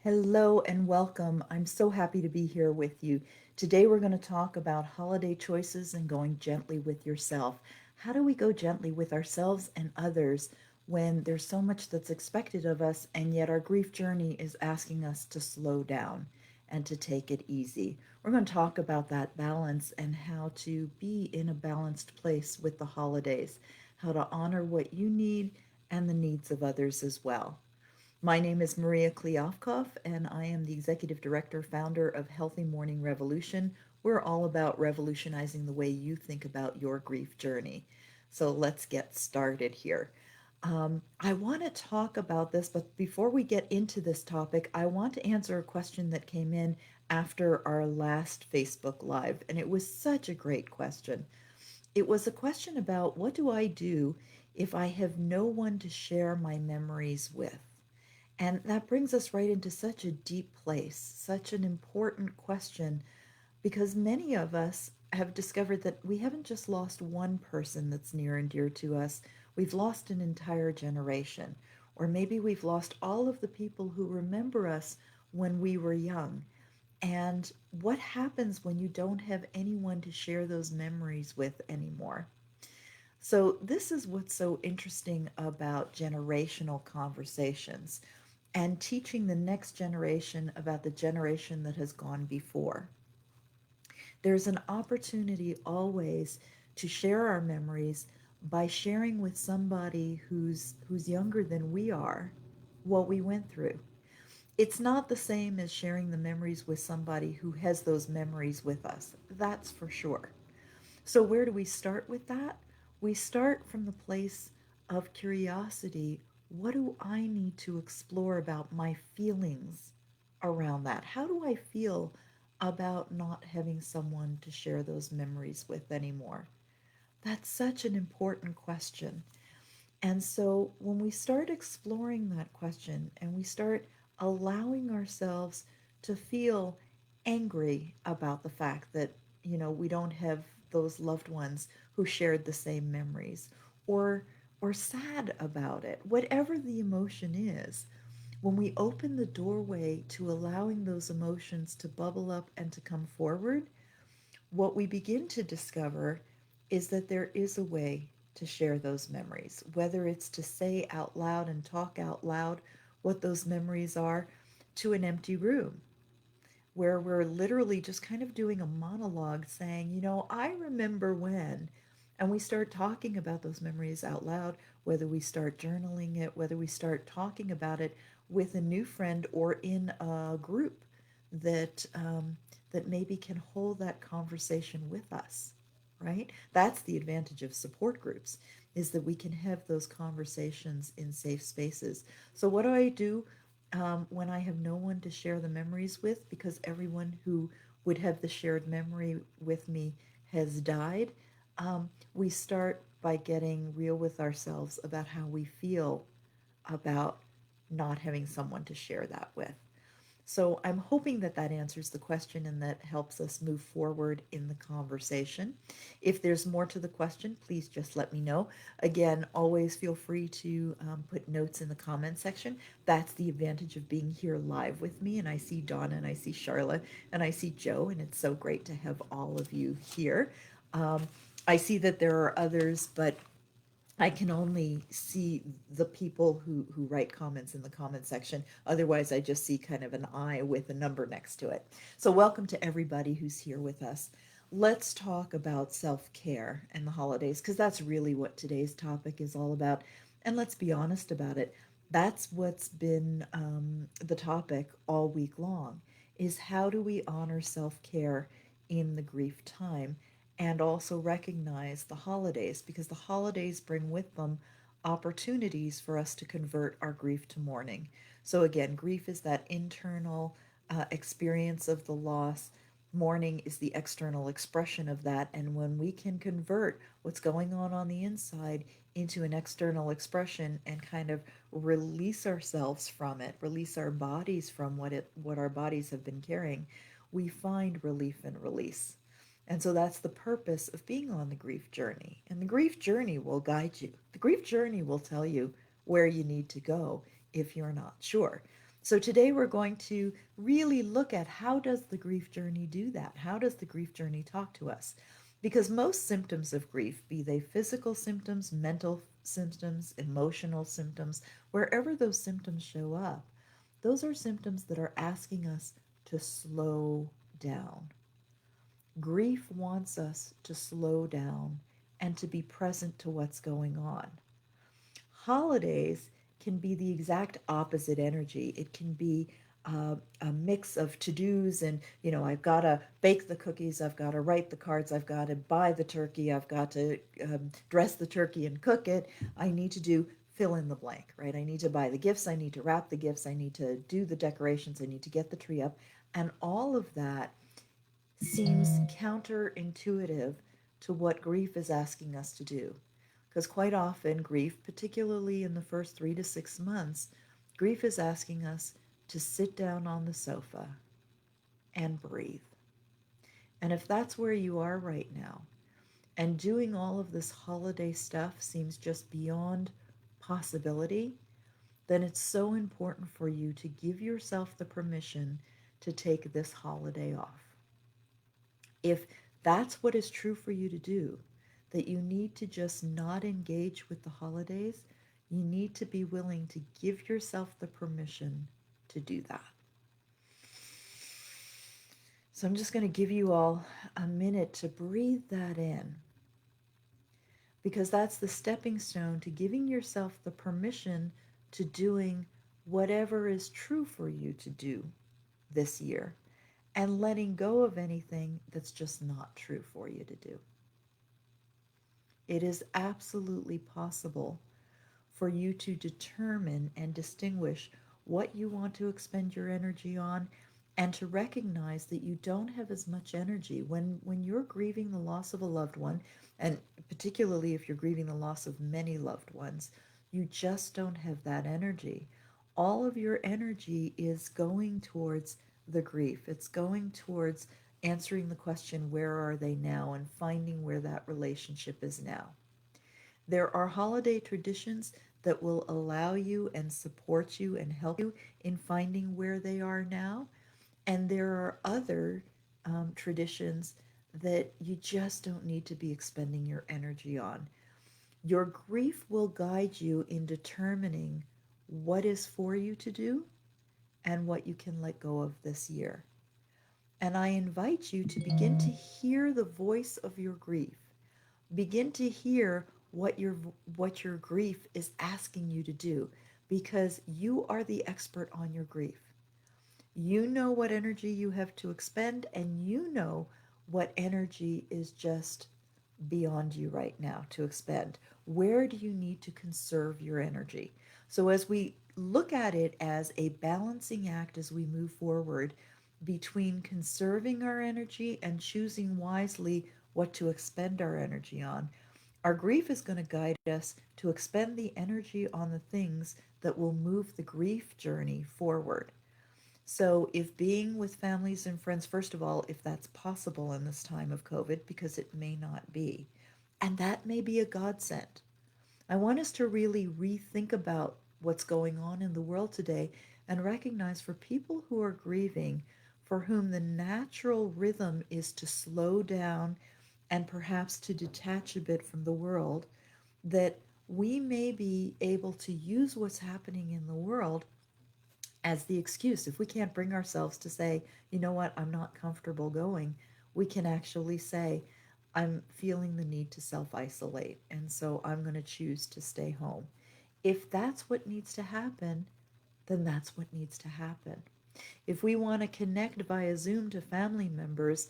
Hello and welcome. I'm so happy to be here with you. Today we're going to talk about holiday choices and going gently with yourself. How do we go gently with ourselves and others when there's so much that's expected of us and yet our grief journey is asking us to slow down and to take it easy? We're going to talk about that balance and how to be in a balanced place with the holidays, how to honor what you need and the needs of others as well. My name is Maria Kliavkov, and I am the Executive Director, founder of Healthy Mourning Revolution. We're all about revolutionizing the way you think about your grief journey. So let's get started here. I want to talk about this, but before we get into this topic, I want to answer a question that came in after our last Facebook Live, and it was such a great question. It was a question about what do I do if I have no one to share my memories with? And that brings us right into such a deep place, such an important question, because many of us have discovered that we haven't just lost one person that's near and dear to us, we've lost an entire generation. Or maybe we've lost all of the people who remember us when we were young. And what happens when you don't have anyone to share those memories with anymore? So, this is what's so interesting about generational conversations and teaching the next generation about the generation that has gone before. There's an opportunity always to share our memories by sharing with somebody who's younger than we are what we went through. It's not the same as sharing the memories with somebody who has those memories with us. That's for sure. So, where do we start with that? We start from the place of curiosity. What do I need to explore about my feelings around that? How do I feel about not having someone to share those memories with anymore? That's such an important question. And so, when we start exploring that question and we start allowing ourselves to feel angry about the fact that, we don't have those loved ones who shared the same memories, or sad about it, whatever the emotion is, when we open the doorway to allowing those emotions to bubble up and to come forward, what we begin to discover is that there is a way to share those memories, whether it's to say out loud and talk out loud what those memories are to an empty room, where we're literally just kind of doing a monologue saying, I remember when. And we start talking about those memories out loud, whether we start journaling it, whether we start talking about it with a new friend or in a group that maybe can hold that conversation with us, right? That's the advantage of support groups, is that we can have those conversations in safe spaces. So what do I do when I have no one to share the memories with because everyone who would have the shared memory with me has died? We start by getting real with ourselves about how we feel about not having someone to share that with. So I'm hoping that that answers the question and that helps us move forward in the conversation. If there's more to the question, please just let me know. Again, always feel free to put notes in the comment section. That's the advantage of being here live with me. And I see Donna and I see Charlotte and I see Joe, and it's so great to have all of you here. Um, I see that there are others, but I can only see the people who write comments in the comment section. Otherwise, I just see kind of an eye with a number next to it. So, welcome to everybody who's here with us. Let's talk about self care and the holidays, because that's really what today's topic is all about. And let's be honest about it. That's what's been the topic all week long, is how do we honor self care in the grief time and also recognize the holidays, because the holidays bring with them opportunities for us to convert our grief to mourning. So, again, grief is that internal experience of the loss. Mourning is the external expression of that. And when we can convert what's going on the inside into an external expression and kind of release ourselves from it, release our bodies from what our bodies have been carrying, we find relief and release. And so that's the purpose of being on the grief journey. And the grief journey will guide you. The grief journey will tell you where you need to go if you're not sure. So today we're going to really look at how does the grief journey do that? How does the grief journey talk to us? Because most symptoms of grief, be they physical symptoms, mental symptoms, emotional symptoms, wherever those symptoms show up, those are symptoms that are asking us to slow down. Grief wants us to slow down and to be present to what's going on. Holidays can be the exact opposite energy. It can be a mix of to-dos and, I've got to bake the cookies, I've got to write the cards, I've got to buy the turkey, I've got to dress the turkey and cook it. I need to do fill in the blank, right? I need to buy the gifts, I need to wrap the gifts, I need to do the decorations, I need to get the tree up. And all of that seems counterintuitive to what grief is asking us to do. Because quite often, grief, particularly in the first 3 to 6 months, grief is asking us to sit down on the sofa and breathe. And if that's where you are right now, and doing all of this holiday stuff seems just beyond possibility, then it's so important for you to give yourself the permission to take this holiday off. If that's what is true for you to do, that you need to just not engage with the holidays, you need to be willing to give yourself the permission to do that. So I'm just going to give you all a minute to breathe that in, because that's the stepping stone to giving yourself the permission to doing whatever is true for you to do this year, and letting go of anything that's just not true for you to do. It is absolutely possible for you to determine and distinguish what you want to expend your energy on, and to recognize that you don't have as much energy when you're grieving the loss of a loved one, and particularly if you're grieving the loss of many loved ones. You just don't have that energy. All of your energy is going towards the grief. It's going towards answering the question, where are they now, and finding where that relationship is now. There are holiday traditions that will allow you and support you and help you in finding where they are now. And there are other traditions that you just don't need to be expending your energy on. Your grief will guide you in determining what is for you to do and what you can let go of this year. And I invite you to begin to hear the voice of your grief. Begin to hear what your grief is asking you to do, because you are the expert on your grief. You know what energy you have to expend, and you know what energy is just beyond you right now to expend. Where do you need to conserve your energy? So, as we look at it as a balancing act as we move forward between conserving our energy and choosing wisely what to expend our energy on, our grief is going to guide us to expend the energy on the things that will move the grief journey forward. So, if being with families and friends, first of all, if that's possible in this time of COVID, because it may not be, and that may be a godsend. I want us to really rethink about what's going on in the world today and recognize, for people who are grieving, for whom the natural rhythm is to slow down and perhaps to detach a bit from the world, that we may be able to use what's happening in the world as the excuse. If we can't bring ourselves to say, you know what, I'm not comfortable going, we can actually say, I'm feeling the need to self isolate, and so I'm going to choose to stay home. If that's what needs to happen, then that's what needs to happen. If we want to connect via Zoom to family members,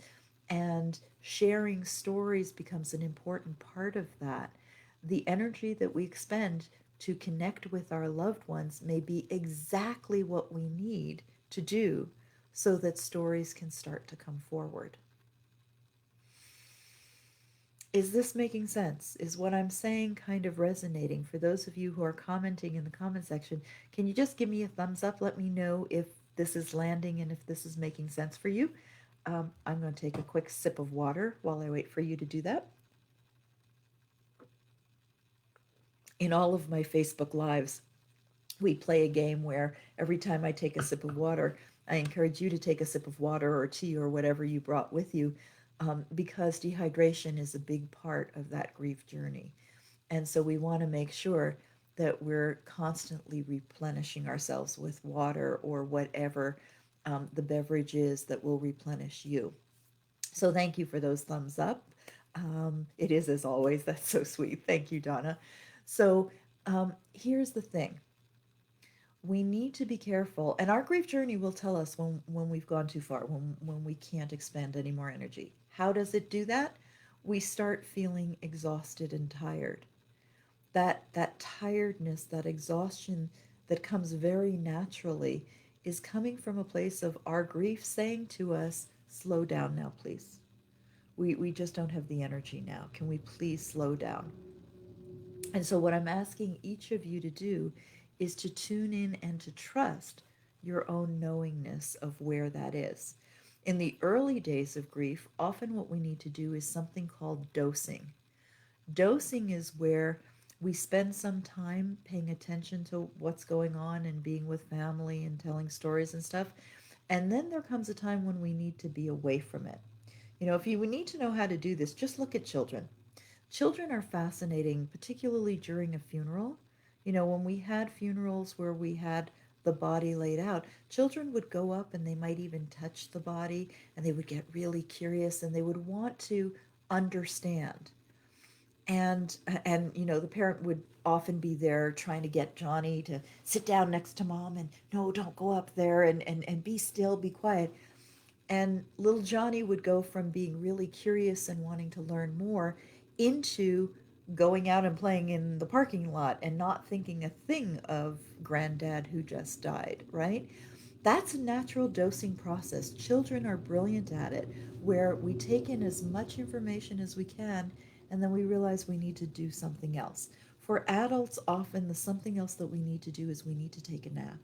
and sharing stories becomes an important part of that, the energy that we expend to connect with our loved ones may be exactly what we need to do so that stories can start to come forward. Is this making sense? Is what I'm saying kind of resonating? For those of you who are commenting in the comment section, can you just give me a thumbs up? Let me know if this is landing and if this is making sense for you. I'm going to take a quick sip of water while I wait for you to do that. In all of my Facebook Lives, We play a game where every time I take a sip of water, I encourage you to take a sip of water or tea or whatever you brought with you, because dehydration is a big part of that grief journey. And so we want to make sure that we're constantly replenishing ourselves with water or whatever the beverage is that will replenish you. So thank you for those thumbs up. It is, as always, that's so sweet. Thank you, Donna. So here's the thing, we need to be careful, and our grief journey will tell us when we've gone too far, when we can't expend any more energy. How does it do that? We start feeling exhausted and tired. That tiredness, that exhaustion that comes very naturally is coming from a place of our grief saying to us, slow down now, please. We just don't have the energy now. Can we please slow down? And so, what I'm asking each of you to do is to tune in and to trust your own knowingness of where that is. In the early days of grief, often what we need to do is something called dosing. Dosing is where we spend some time paying attention to what's going on and being with family and telling stories and stuff. And then there comes a time when we need to be away from it. You know, if you need to know how to do this, just look at children. Children are fascinating, particularly during a funeral. You know, when we had funerals where we had the body laid out, children would go up and they might even touch the body and they would get really curious and they would want to understand. And you know, the parent would often be there trying to get Johnny to sit down next to mom and no, don't go up there, and be still, be quiet. And little Johnny would go from being really curious and wanting to learn more into going out and playing in the parking lot and not thinking a thing of granddad who just died, right? That's a natural dosing process. Children are brilliant at it, where we take in as much information as we can and then we realize we need to do something else. For adults, often the something else that we need to do is we need to take a nap.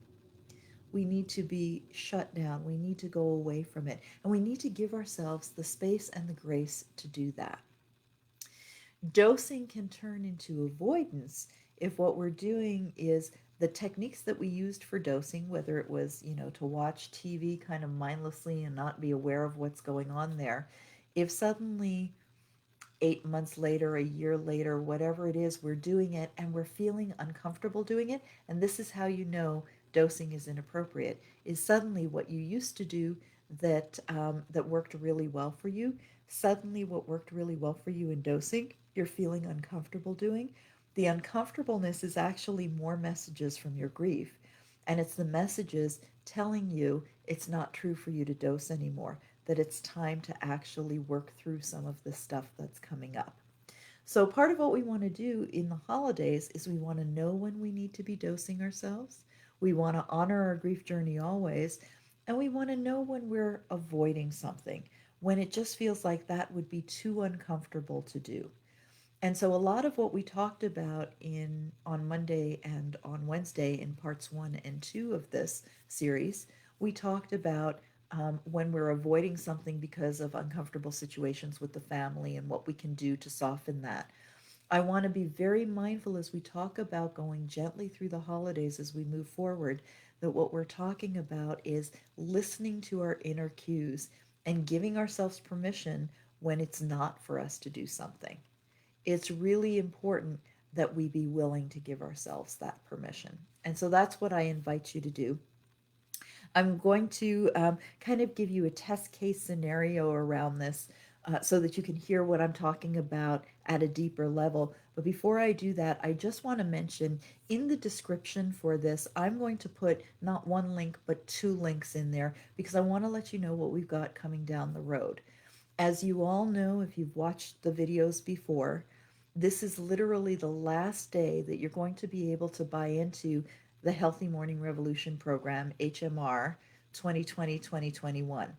We need to be shut down. We need to go away from it. And we need to give ourselves the space and the grace to do that. Dosing can turn into avoidance if what we're doing is the techniques that we used for dosing, whether it was, you know, to watch TV kind of mindlessly and not be aware of what's going on there. If suddenly 8 months later, a year later, whatever it is, we're doing it and we're feeling uncomfortable doing it. And this is how you know dosing is inappropriate, is suddenly what you used to do that worked really well for you, suddenly what worked really well for you in dosing, you're feeling uncomfortable doing. The uncomfortableness is actually more messages from your grief. And it's the messages telling you it's not true for you to dose anymore, that it's time to actually work through some of the stuff that's coming up. So, part of what we want to do in the holidays is we want to know when we need to be dosing ourselves. We want to honor our grief journey always. And we want to know when we're avoiding something, when it just feels like that would be too uncomfortable to do. And so a lot of what we talked about in on Monday and on Wednesday in parts 1 and 2 of this series, we talked about when we're avoiding something because of uncomfortable situations with the family and what we can do to soften that. I want to be very mindful as we talk about going gently through the holidays as we move forward, that what we're talking about is listening to our inner cues and giving ourselves permission when it's not for us to do something. It's really important that we be willing to give ourselves that permission. And so that's what I invite you to do. I'm going to kind of give you a test case scenario around this so that you can hear what I'm talking about at a deeper level. But before I do that, I just want to mention in the description for this, I'm going to put not one link, but 2 links in there because I want to let you know what we've got coming down the road. As you all know, if you've watched the videos before, this is literally the last day that you're going to be able to buy into the Healthy Morning Revolution program, HMR 2020-2021.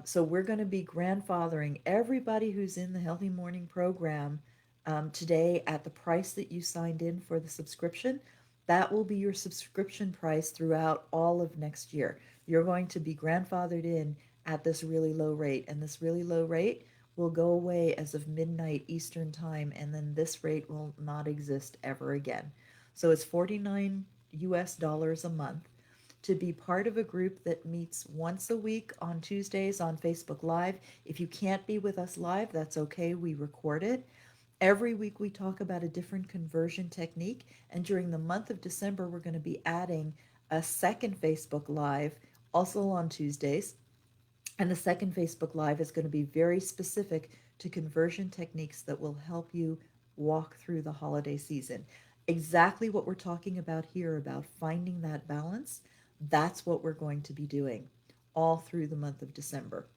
So we're going to be grandfathering everybody who's in the Healthy Morning program today at the price that you signed in for the subscription. That will be your subscription price throughout all of next year. You're going to be grandfathered in at this really low rate, and this really low rate will go away as of midnight Eastern time, and then this rate will not exist ever again. So it's 49, US dollars a month to be part of a group that meets once a week on Tuesdays on Facebook Live. If you can't be with us live, that's okay. We record it. Every week we talk about a different conversion technique. And during the month of December, we're going to be adding a second Facebook Live, also on Tuesdays. And the second Facebook Live is going to be very specific to conversion techniques that will help you walk through the holiday season. Exactly what we're talking about here about finding that balance, that's what we're going to be doing all through the month of December.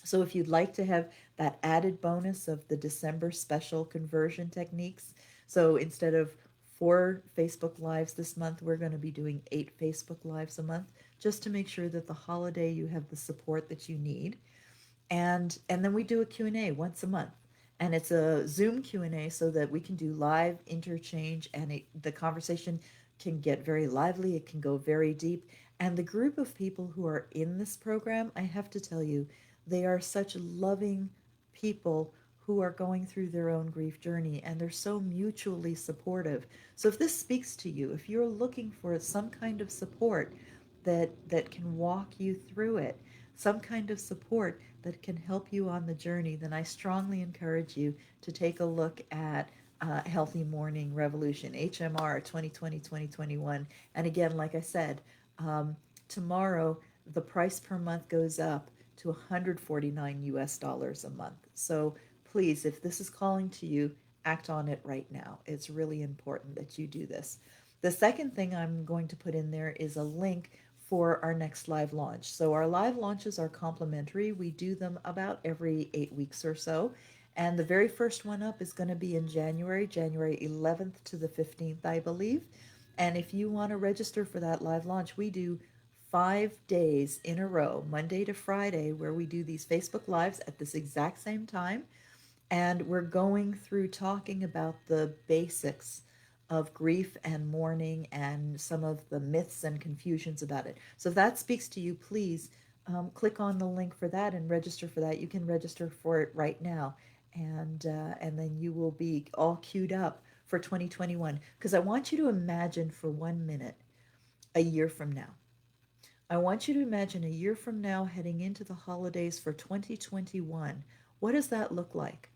So if you'd like to have that added bonus of the December special conversion techniques, so instead of 4 Facebook Lives this month, we're going to be doing 8 Facebook Lives a month, just to make sure that the holiday you have the support that you need. And then we do a Q&A once a month. And it's a Zoom Q&A so that we can do live interchange, and the conversation can get very lively, it can go very deep. And the group of people who are in this program, I have to tell you, they are such loving people who are going through their own grief journey, and they're so mutually supportive. So if this speaks to you, if you're looking for some kind of support that can walk you through it, some kind of support that can help you on the journey, then I strongly encourage you to take a look at Healthy Mourning Revolution, HMR 2020-2021. And again, like I said, tomorrow the price per month goes up to 149 US dollars a month. So please, if this is calling to you, act on it right now. It's really important that you do this. The second thing I'm going to put in there is a link for our next live launch. So our live launches are complimentary. We do them about every 8 weeks or so. And the very first one up is going to be in January, January 11th to the 15th, I believe. And if you want to register for that live launch, we do 5 days in a row, Monday to Friday, where we do these Facebook Lives at this exact same time. And we're going through talking about the basics of grief and mourning and some of the myths and confusions about it. So if that speaks to you, please click on the link for that and register for that. You can register for it right now, and then you will be all queued up for 2021. Because I want you to imagine for 1 minute a year from now. I want you to imagine a year from now heading into the holidays for 2021. What does that look like?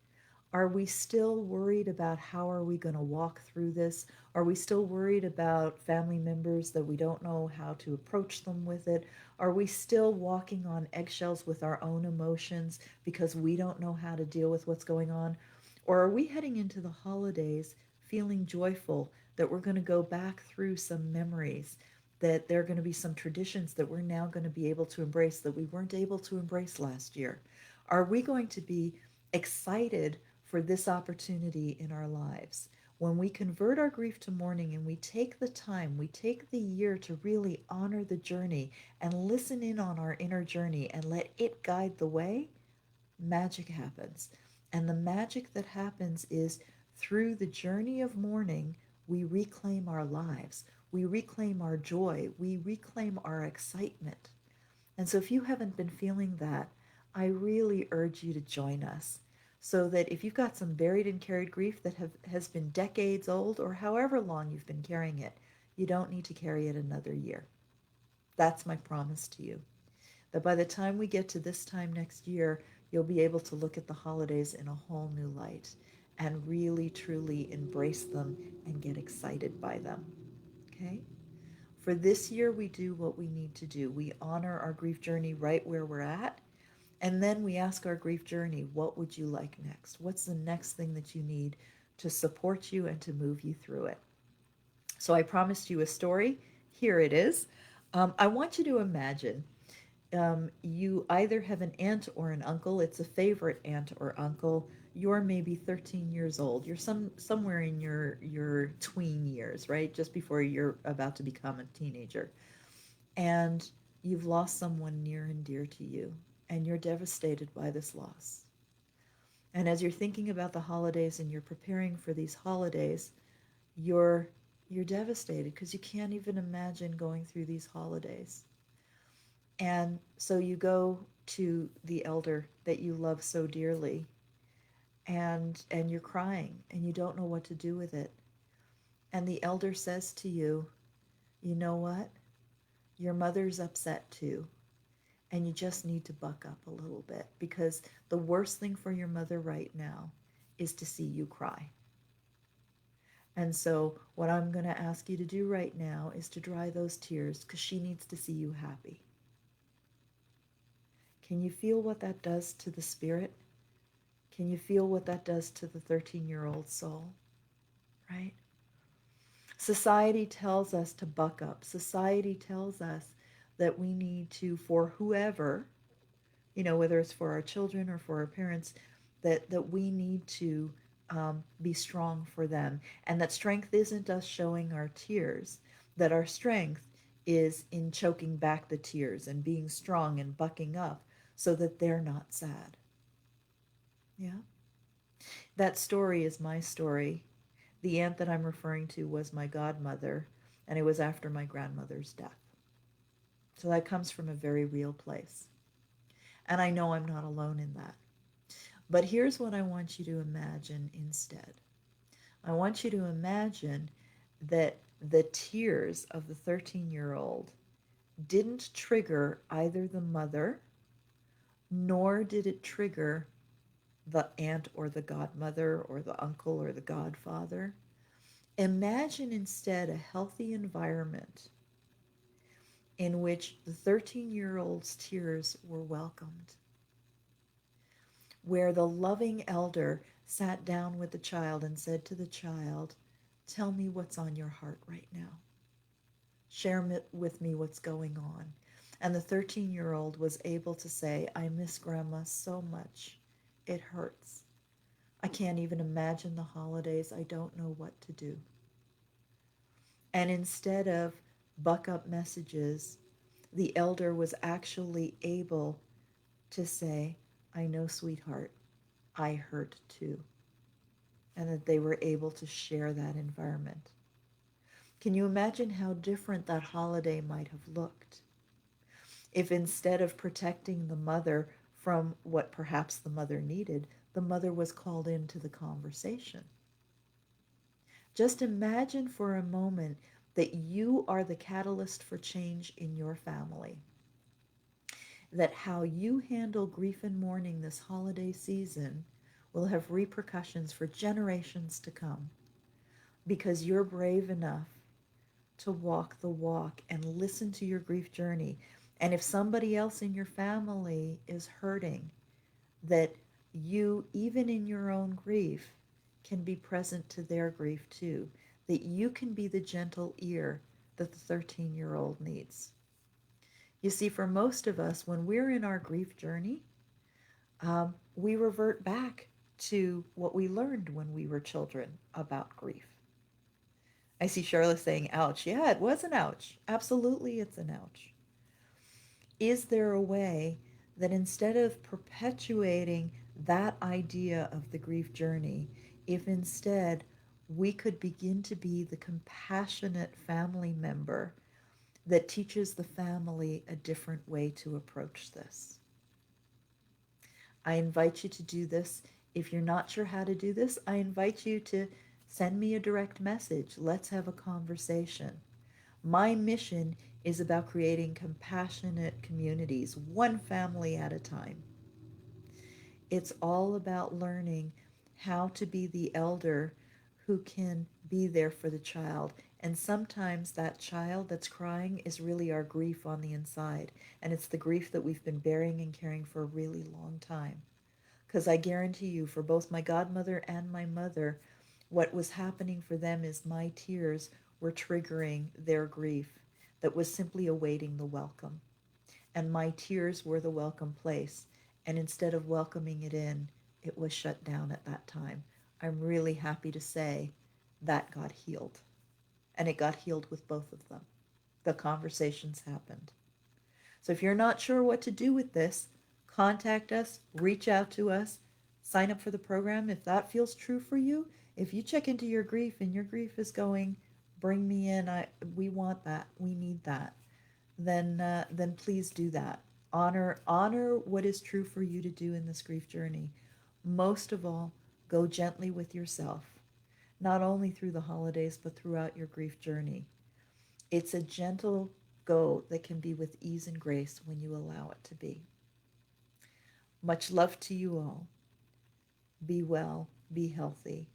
Are we still worried about how are we going to walk through this? Are we still worried about family members that we don't know how to approach them with it? Are we still walking on eggshells with our own emotions because we don't know how to deal with what's going on? Or are we heading into the holidays feeling joyful that we're going to go back through some memories, that there are going to be some traditions that we're now going to be able to embrace that we weren't able to embrace last year? Are we going to be excited for this opportunity in our lives? When we convert our grief to mourning and we take the time, we take the year to really honor the journey and listen in on our inner journey and let it guide the way, magic happens. And the magic that happens is through the journey of mourning, we reclaim our lives, we reclaim our joy, we reclaim our excitement. And so, if you haven't been feeling that, I really urge you to join us so that if you've got some buried and carried grief that has been decades old or however long you've been carrying it, you don't need to carry it another year. That's my promise to you. That by the time we get to this time next year, you'll be able to look at the holidays in a whole new light and really truly embrace them and get excited by them. Okay? For this year, we do what we need to do. We honor our grief journey right where we're at. And then we ask our grief journey, what would you like next? What's the next thing that you need to support you and to move you through it? So I promised you a story. Here it is. I want you to imagine you either have an aunt or an uncle. It's a favorite aunt or uncle. You're maybe 13 years old. You're somewhere in your tween years, right? Just before you're about to become a teenager. And you've lost someone near and dear to you, and you're devastated by this loss. And as you're thinking about the holidays and you're preparing for these holidays, you're you're devastated because you can't even imagine going through these holidays. And so you go to the elder that you love so dearly, and you're crying and you don't know what to do with it. And the elder says to you, You know what? Your mother's upset too. And you just need to buck up a little bit because the worst thing for your mother right now is to see you cry. And so, what I'm going to ask you to do right now is to dry those tears because she needs to see you happy. Can you feel what that does to the spirit? Can you feel what that does to the 13-year-old soul? Right? Society tells us to buck up. Society tells us that we need to, for whoever, whether it's for our children or for our parents, that we need to be strong for them. And that strength isn't us showing our tears, that our strength is in choking back the tears and being strong and bucking up so that they're not sad. Yeah. That story is my story. The aunt that I'm referring to was my godmother, and it was after my grandmother's death. So that comes from a very real place. And I know I'm not alone in that. But here's what I want you to imagine instead. I want you to imagine that the tears of the 13-year-old didn't trigger either the mother, nor did it trigger the aunt or the godmother or the uncle or the godfather. Imagine instead a healthy environment in which the 13-year-old's tears were welcomed, where the loving elder sat down with the child and said to the child, "Tell me what's on your heart right now. Share with me what's going on." And the 13-year-old was able to say, "I miss Grandma so much. It hurts. I can't even imagine the holidays. I don't know what to do." And instead of buck up messages, the elder was actually able to say, "I know, sweetheart, I hurt too." And that they were able to share that environment. Can you imagine how different that holiday might have looked if instead of protecting the mother from what perhaps the mother needed, the mother was called into the conversation? Just imagine for a moment that you are the catalyst for change in your family, that how you handle grief and mourning this holiday season will have repercussions for generations to come because you're brave enough to walk the walk and listen to your grief journey. And if somebody else in your family is hurting, that you, even in your own grief, can be present to their grief too. That you can be the gentle ear that the 13-year-old needs. You see, for most of us, when we're in our grief journey, we revert back to what we learned when we were children about grief. I see Charlotte saying, ouch. Yeah, it was an ouch. Absolutely, it's an ouch. Is there a way that instead of perpetuating that idea of the grief journey, if instead we could begin to be the compassionate family member that teaches the family a different way to approach this? I invite you to do this. If you're not sure how to do this, I invite you to send me a direct message. Let's have a conversation. My mission is about creating compassionate communities, one family at a time. It's all about learning how to be the elder who can be there for the child. And sometimes that child that's crying is really our grief on the inside. And it's the grief that we've been bearing and carrying for a really long time. Because I guarantee you, for both my godmother and my mother, what was happening for them is my tears were triggering their grief that was simply awaiting the welcome. And my tears were the welcome place. And instead of welcoming it in, it was shut down at that time. I'm really happy to say that got healed. And it got healed with both of them. The conversations happened. So if you're not sure what to do with this, contact us, reach out to us, sign up for the program if that feels true for you. If you check into your grief and your grief is going, bring me in, we want that, we need that, then please do that. Honor what is true for you to do in this grief journey. Most of all, go gently with yourself, not only through the holidays but throughout your grief journey. It's a gentle go that can be with ease and grace when you allow it to be. Much love to you all. Be well, be healthy,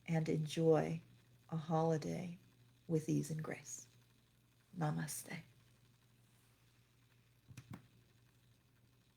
and enjoy a holiday with ease and grace. Namaste.